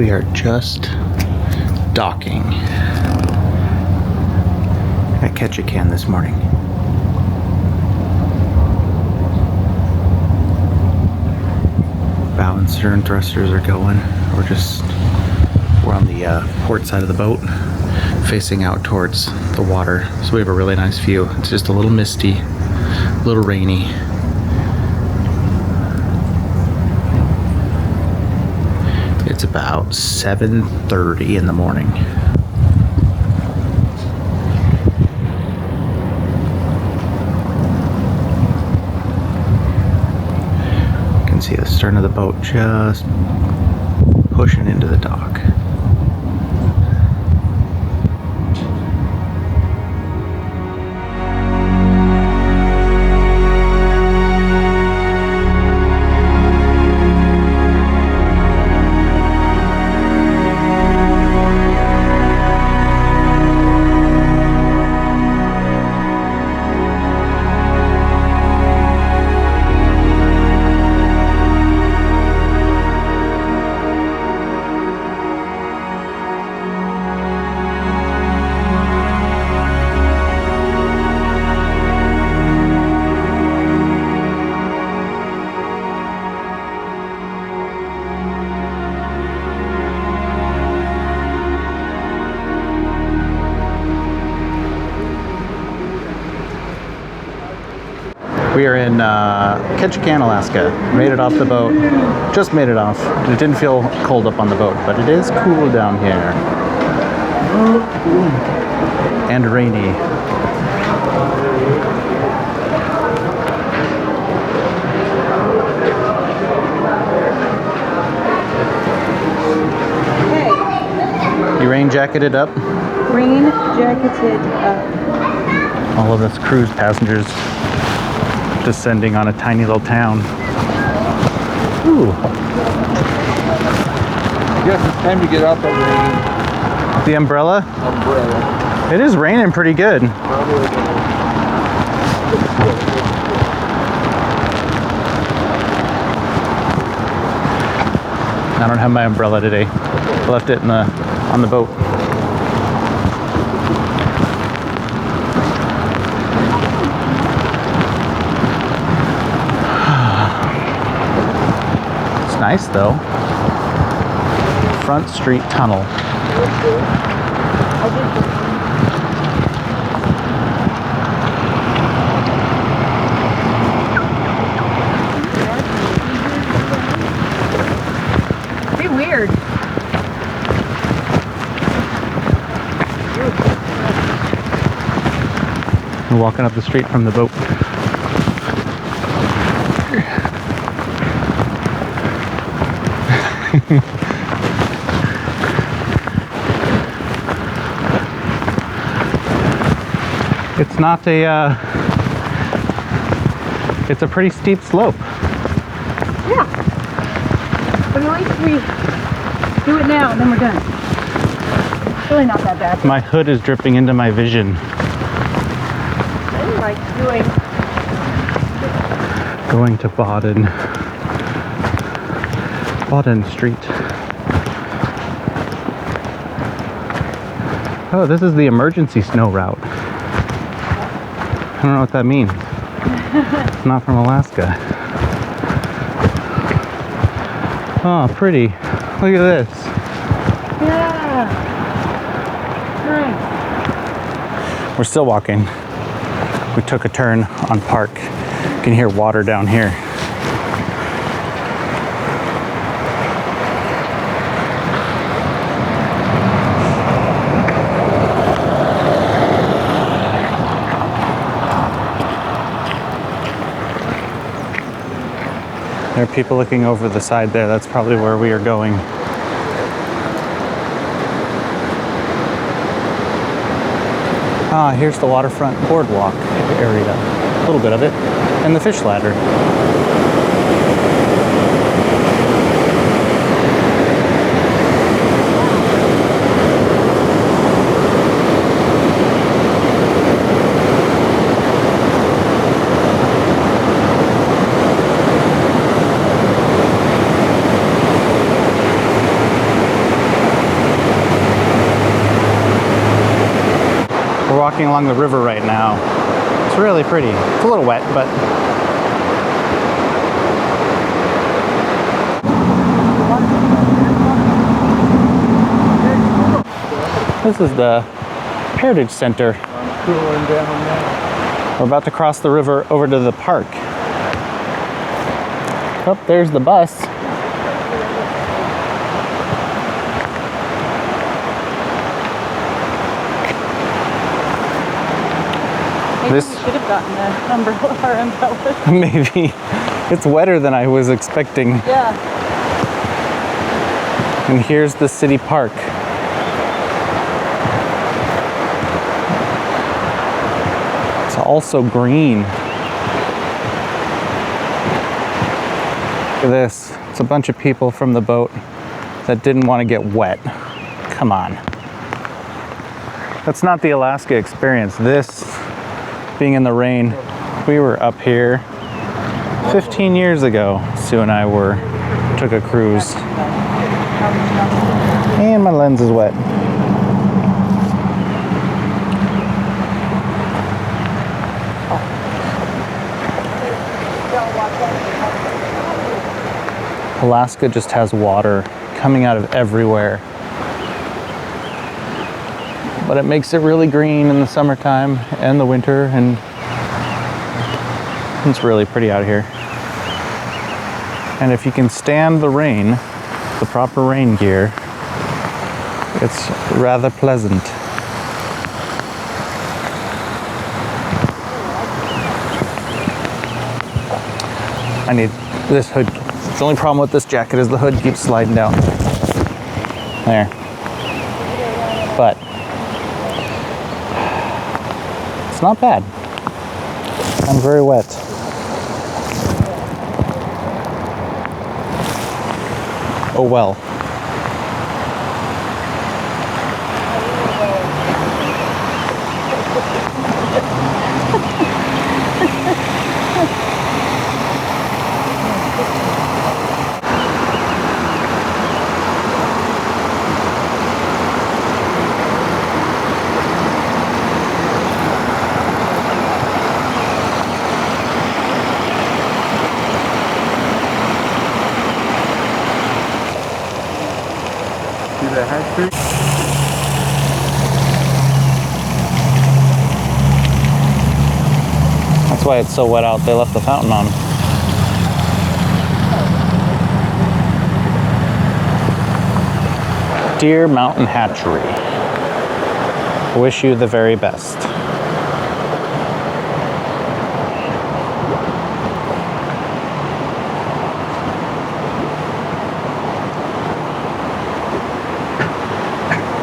We are just docking at Ketchikan this morning. Bow and stern thrusters are going. We're on the port side of the boat, facing out towards the water. So we have a really nice view. It's just a little misty, a little rainy. It's about 7:30 in the morning. You can see the stern of the boat just pushing into the dock. We are in Ketchikan, Alaska. Made it off the boat. Just made it off. It didn't feel cold up on the boat, but it is cool down here. And rainy. Hey. You rain jacketed up? Rain jacketed up. All of us cruise passengers descending on a tiny little town. Ooh. I guess it's time to get out the rain. The umbrella? Umbrella. It is raining pretty good. I don't have my umbrella today. I left it on the boat. Nice though. Front Street Tunnel. Be weird. We're walking up the street from the boat. It's not it's a pretty steep slope. Yeah. But at least we do it now and then we're done. It's really not that bad. My hood is dripping into my vision. I like Going to Baden Street. Oh, this is the emergency snow route. I don't know what that means. It's not from Alaska. Oh, pretty. Look at this. Yeah. Nice. We're still walking. We took a turn on Park. You can hear water down here. There are people looking over the side there. That's probably where we are going. Ah, here's the waterfront boardwalk area. A little bit of it. And the fish ladder. walking along the river right now. It's really pretty. It's a little wet, but this is the Heritage Center. Cooling down now. We're about to cross the river over to the park. Oh, there's the bus. Maybe This- we should have gotten an umbrella or umbrella. Maybe. It's wetter than I was expecting. Yeah. And here's the city park. It's also green. Look at this. It's a bunch of people from the boat that didn't want to get wet. Come on. That's not the Alaska experience. This, being in the rain, we were up here 15 years ago. Sue and I took a cruise. And my lens is wet. Alaska just has water coming out of everywhere. But it makes it really green in the summertime and the winter, and it's really pretty out here. And if you can stand the rain, the proper rain gear, it's rather pleasant. I need this hood. The only problem with this jacket is the hood keeps sliding down. There. But it's not bad. I'm very wet. Oh well. See the hatchery? That's why it's so wet out. They left the fountain on. Dear Mountain Hatchery, wish you the very best.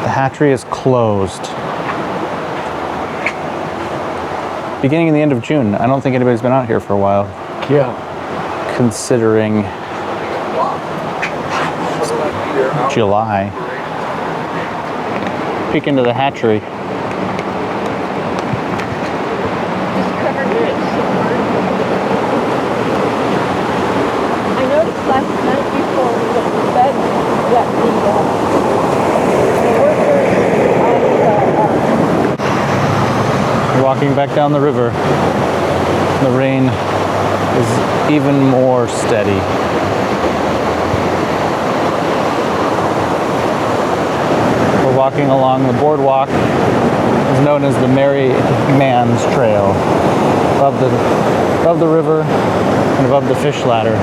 The hatchery is closed. Beginning and the end of June. I don't think anybody's been out here for a while. Yeah. Considering July. Peek into the hatchery. I noticed last night before we went to bed that the workers We're walking back down the river. The rain is even more steady. We're walking along the boardwalk, is known as the Merry Man's Trail, above the river and above the fish ladder.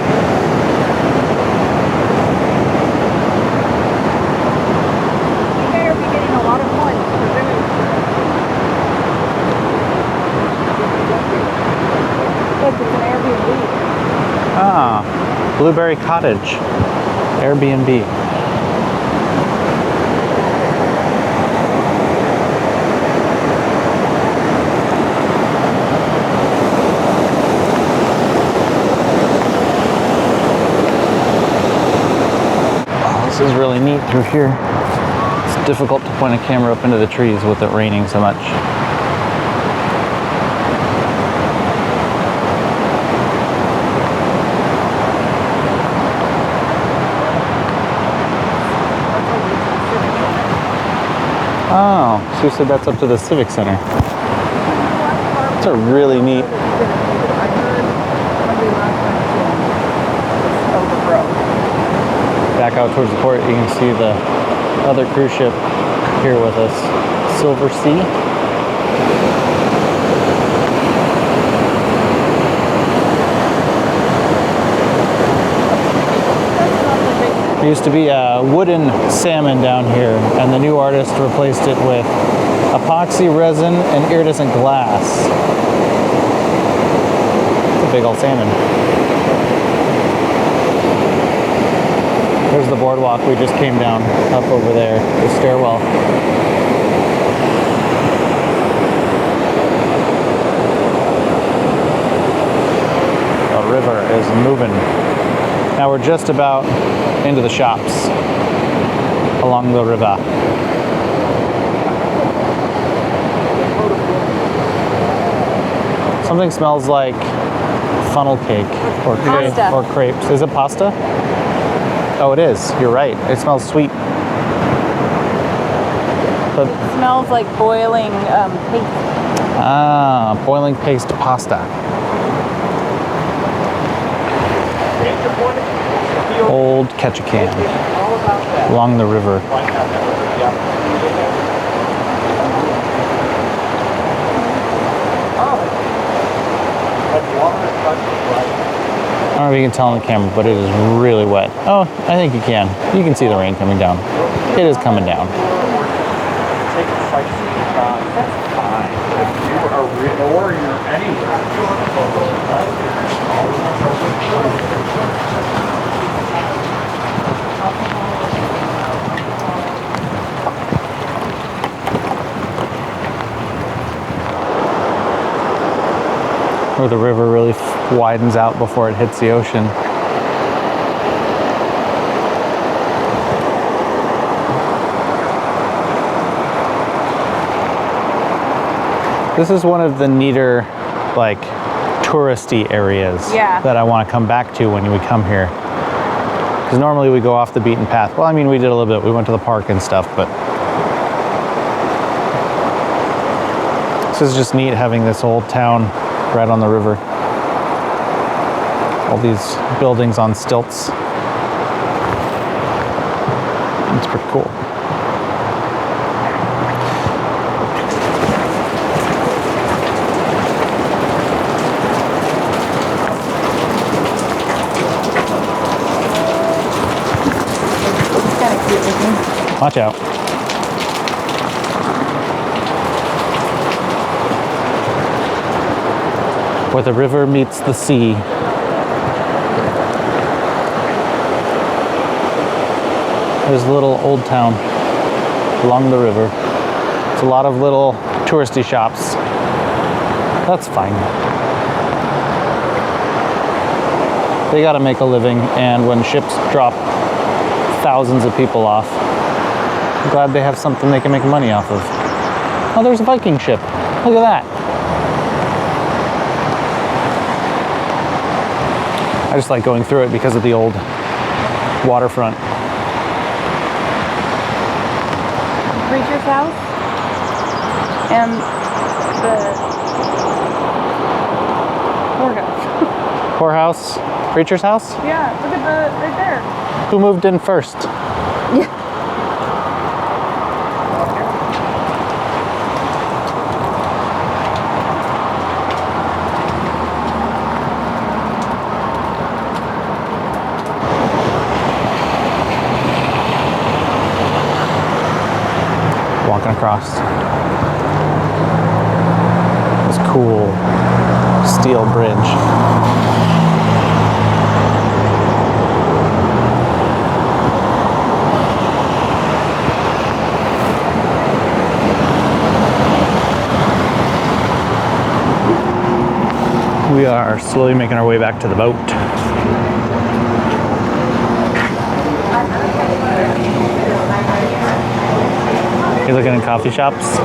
you better be getting a lot of points for women. Look, it's an Airbnb. Ah, Blueberry Cottage, Airbnb. This is really neat through here. It's difficult to point a camera up into the trees with it raining so much. Oh, Sue said that's up to the Civic Center. It's a really neat. Back out towards the port, you can see the other cruise ship here with us, Silver Sea. There used to be a wooden salmon down here, and the new artist replaced it with epoxy resin and iridescent glass. It's a big old salmon. There's the boardwalk we just came down up over there, the stairwell. The river is moving. Now we're just about into the shops along the river. Something smells like funnel cake or crepes. Is it pasta? Oh, it is. You're right. It smells sweet. But It smells like boiling paste. boiling paste pasta. Old Ketchikan along the river. I don't know if you can tell on the camera, but it is really wet. Oh, I think you can. You can see the rain coming down. It is coming down. That's fine. If you are or you're anywhere. Where the river really widens out before it hits the ocean. This is one of the neater, like, touristy areas that I want to come back to when we come here. Because normally we go off the beaten path. Well, I mean, we did a little bit. We went to the park and stuff, but this is just neat having this old town right on the river. All these buildings on stilts. It's pretty cool. Watch out. Where the river meets the sea. There's a little old town along the river. It's a lot of little touristy shops. That's fine. They gotta make a living, and when ships drop thousands of people off, I'm glad they have something they can make money off of. Oh, there's a Viking ship. Look at that. I just like going through it because of the old waterfront. Preacher's house and the courthouse. Whorehouse? Preacher's house? Yeah, look at the right there. Who moved in first? Yeah. Walking across this cool steel bridge. We are slowly making our way back to the boat. You're looking at coffee shops?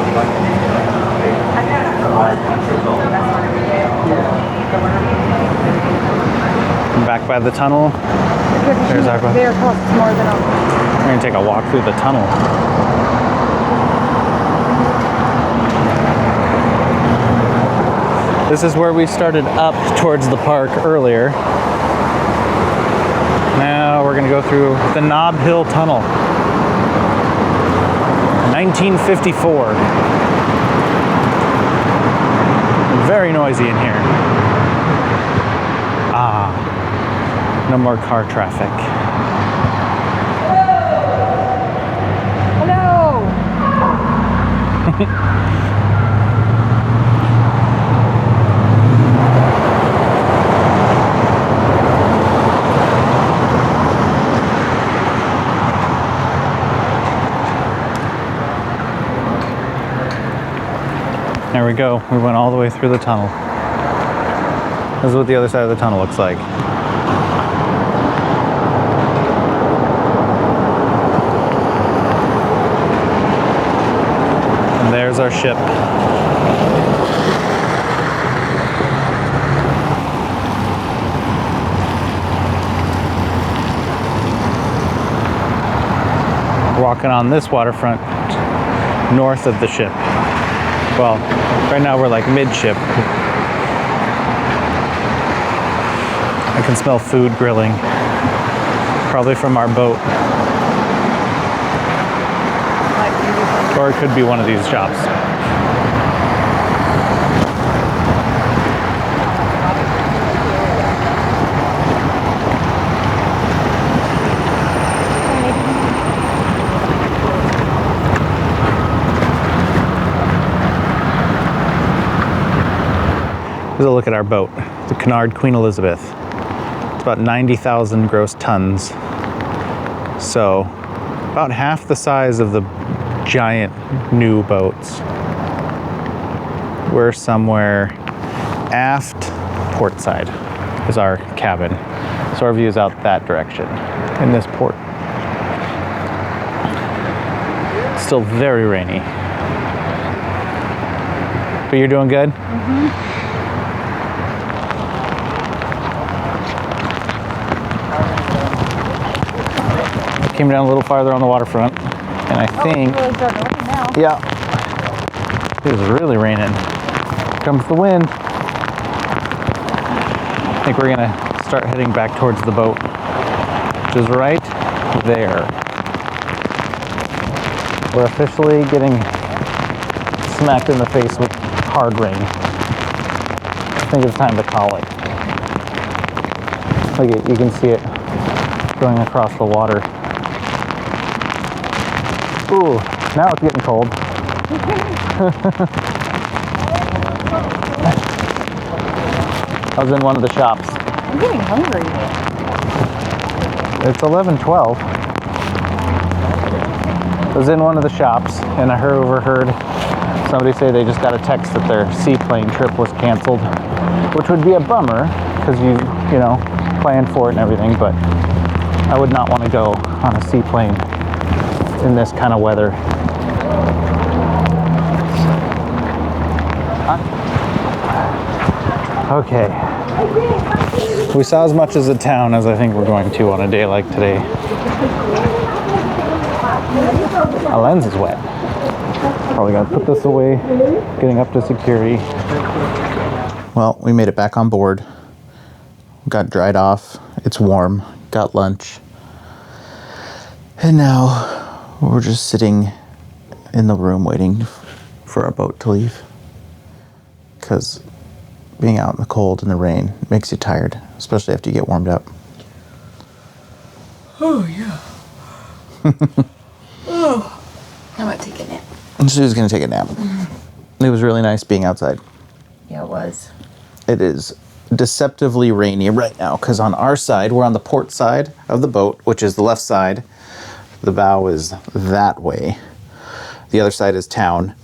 Back by the tunnel. There's our boat. There costs more than a... We're gonna take a walk through the tunnel. This is where we started up towards the park earlier. Now we're gonna go through the Nob Hill Tunnel. 1954. Very noisy in here. No more car traffic. Hello. There we go. We went all the way through the tunnel. This is what the other side of the tunnel looks like. And there's our ship. Walking on this waterfront north of the ship. Well, right now we're like midship. I can smell food grilling, probably from our boat. Or it could be one of these shops. Here's a look at our boat, the Cunard Queen Elizabeth. It's about 90,000 gross tons. So about half the size of the giant new boats. We're somewhere aft port side is our cabin. So our view is out that direction in this port. It's still very rainy. But you're doing good? Mm-hmm. Came down a little farther on the waterfront, and I think, It's really starting to rain now. yeah, it was really raining. Here comes the wind. I think we're gonna start heading back towards the boat, which is right there. We're officially getting smacked in the face with hard rain. I think it's time to call it. Look, you can see it going across the water. Ooh, now it's getting cold. I was in one of the shops. I'm getting hungry. It's 11:12. I was in one of the shops and I overheard somebody say they just got a text that their seaplane trip was canceled, which would be a bummer because you know, planned for it and everything, but I would not want to go on a seaplane in this kind of weather. Okay. We saw as much as the town as I think we're going to on a day like today. My lens is wet. Probably gotta put this away, getting up to security. Well, we made it back on board. Got dried off. It's warm. Got lunch. And now we're just sitting in the room waiting for our boat to leave. Because being out in the cold and the rain makes you tired, especially after you get warmed up. Oh, yeah. Oh, I'm going to take a nap. And she was going to take a nap. Mm-hmm. It was really nice being outside. Yeah, it was. It is deceptively rainy right now because on our side, we're on the port side of the boat, which is the left side. The bow is that way. The other side is town.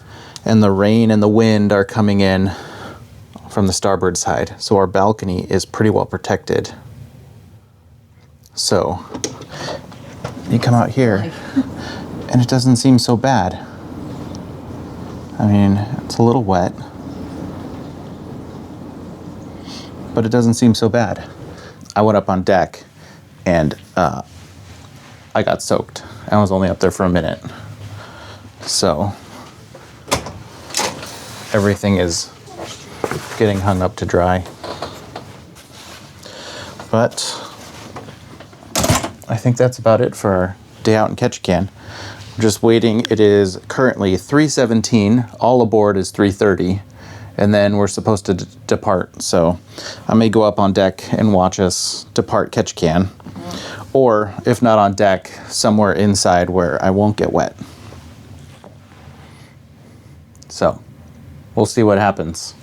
And the rain and the wind are coming in from the starboard side. So our balcony is pretty well protected. So you come out here and it doesn't seem so bad. I mean, it's a little wet, but it doesn't seem so bad. I went up on deck and I got soaked. I was only up there for a minute. So everything is getting hung up to dry. But I think that's about it for our day out in Ketchikan. We're just waiting. It is currently 3:17. All aboard is 3:30. And then we're supposed to depart. So I may go up on deck and watch us depart Ketchikan. Or if not on deck, somewhere inside where I won't get wet. So we'll see what happens.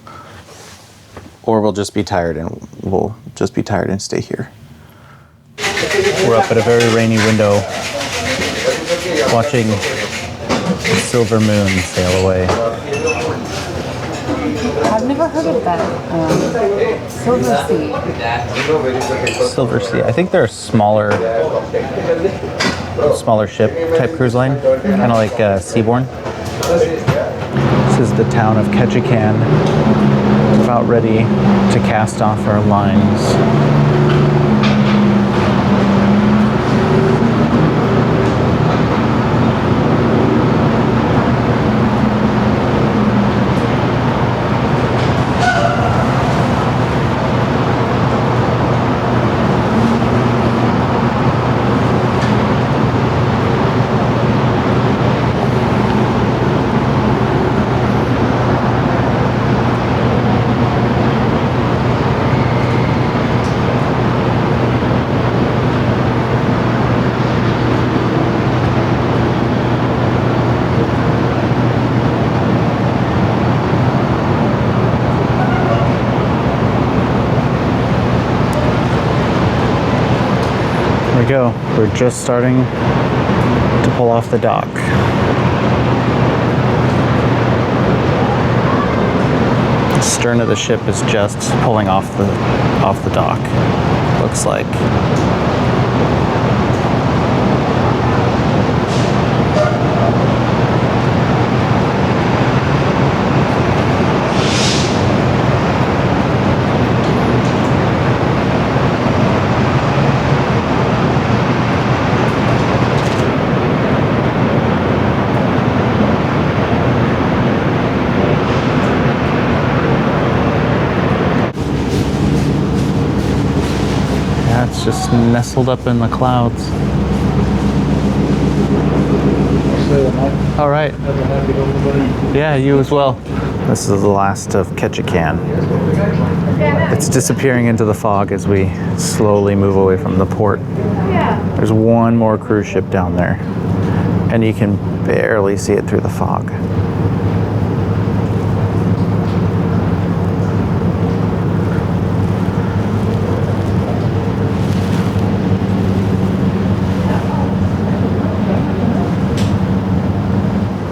Or we'll just be tired and stay here. We're up at a very rainy window watching the silver moon sail away. I've never heard of that. Silver Sea. Silver Sea. I think they're a smaller ship type cruise line, kind of like Seabourn. This is the town of Ketchikan. About ready to cast off our lines. There we go. We're just starting to pull off the dock. The stern of the ship is just pulling off the dock. Looks like. It's just nestled up in the clouds. All right. Yeah, you as well. This is the last of Ketchikan. It's disappearing into the fog as we slowly move away from the port. There's one more cruise ship down there, and you can barely see it through the fog.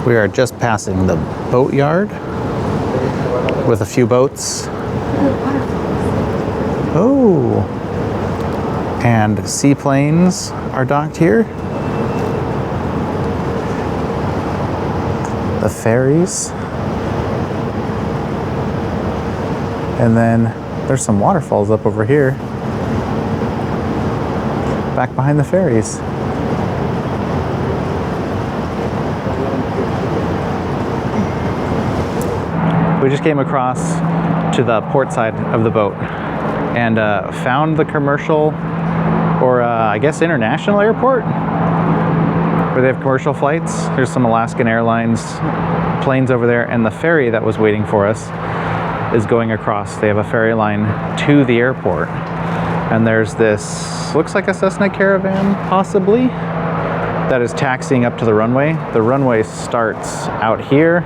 We are just passing the boat yard with a few boats. Oh, and seaplanes are docked here. The ferries. And then there's some waterfalls up over here, back behind the ferries. We just came across to the port side of the boat and found the commercial, or I guess international airport, where they have commercial flights. There's some Alaskan Airlines planes over there, and the ferry that was waiting for us is going across. They have a ferry line to the airport. And there's this, looks like a Cessna Caravan, possibly, that is taxiing up to the runway. The runway starts out here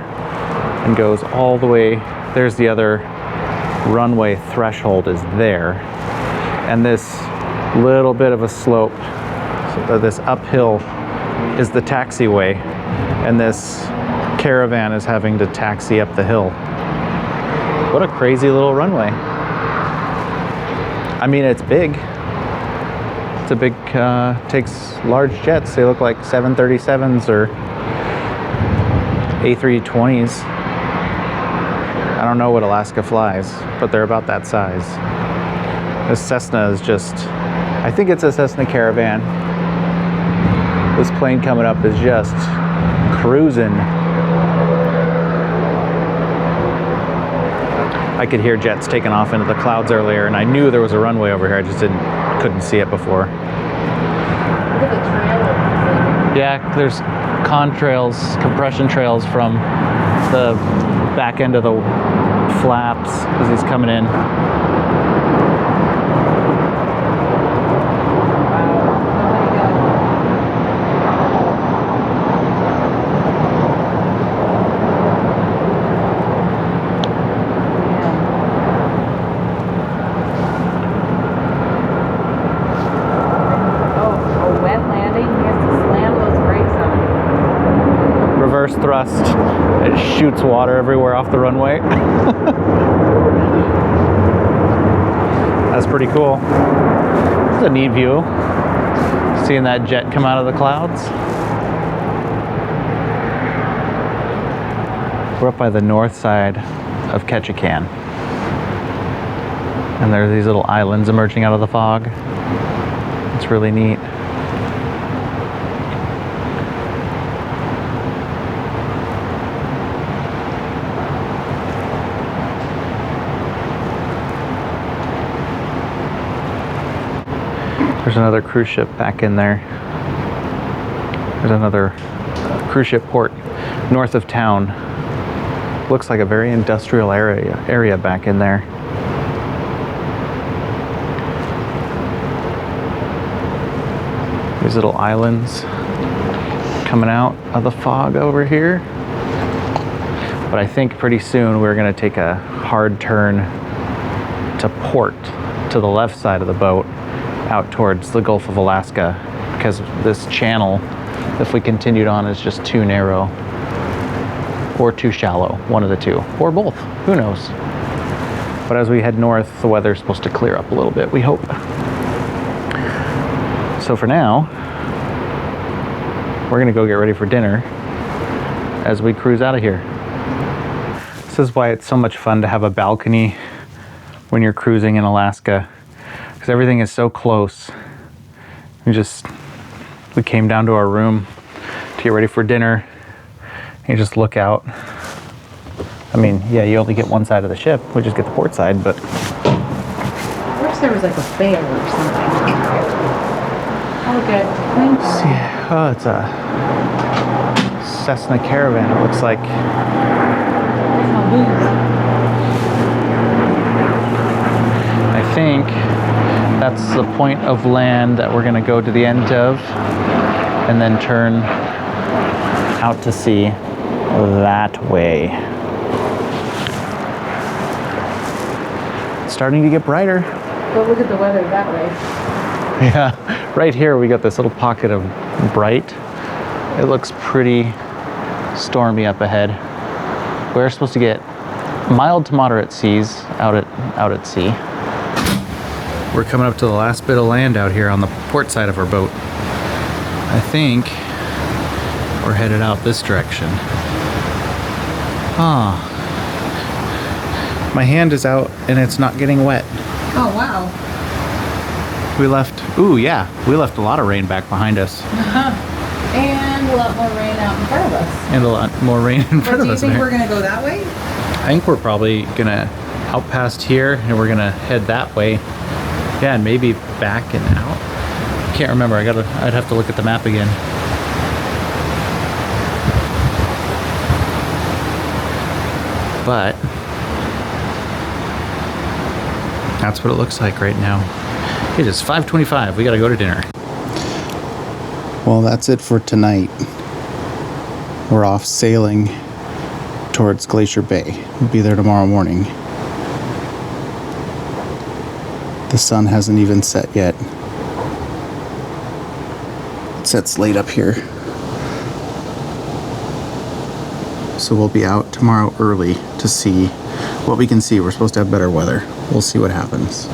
and goes all the way. There's the other runway threshold is there. And this little bit of a slope, so this uphill is the taxiway, and this caravan is having to taxi up the hill. What a crazy little runway. I mean, it's big. It's a big, takes large jets. They look like 737s or A320s. I don't know what Alaska flies, but they're about that size. This Cessna is just, I think it's a Cessna Caravan. This plane coming up is just cruising. I could hear jets taking off into the clouds earlier, and I knew there was a runway over here. I just couldn't see it before. Look at the trailer. Yeah, there's compression trails from the back end of the flaps as he's coming in. Thrust. It shoots water everywhere off the runway. That's pretty cool. It's a neat view. Seeing that jet come out of the clouds. We're up by the north side of Ketchikan. And there's these little islands emerging out of the fog. It's really neat. There's another cruise ship back in there. There's another cruise ship port north of town. Looks like a very industrial area back in there. These little islands coming out of the fog over here. But I think pretty soon we're going to take a hard turn to port to the left side of the boat, out towards the Gulf of Alaska, because this channel, if we continued on, is just too narrow or too shallow, one of the two, or both, who knows. But as we head north, the weather's supposed to clear up a little bit, we hope. So for now, we're gonna go get ready for dinner as we cruise out of here. This is why it's so much fun to have a balcony when you're cruising in Alaska, because everything is so close. We came down to our room to get ready for dinner. You just look out. I mean, yeah, you only get one side of the ship. We just get the port side, but... I wish there was like a bear or something. Oh, good. Thanks. See, oh, it's a Cessna Caravan, it looks like. I think that's the point of land that we're going to go to the end of and then turn out to sea that way. It's starting to get brighter. But look at the weather that way. Yeah, right here we got this little pocket of bright. It looks pretty stormy up ahead. We're supposed to get mild to moderate seas out at sea. We're coming up to the last bit of land out here on the port side of our boat. I think we're headed out this direction. Ah, my hand is out and it's not getting wet. Oh, wow. We left a lot of rain back behind us. And a lot more rain out in front of us. And a lot more rain in front of us. Do you think we're going to go that way? I think we're probably going to out past here and we're going to head that way. Yeah, and maybe back and out. Can't remember. I'd have to look at the map again. But that's what it looks like right now. It is 5:25. We got to go to dinner. Well, that's it for tonight. We're off sailing towards Glacier Bay. We'll be there tomorrow morning. The sun hasn't even set yet. It sets late up here. So we'll be out tomorrow early to see what we can see. We're supposed to have better weather. We'll see what happens.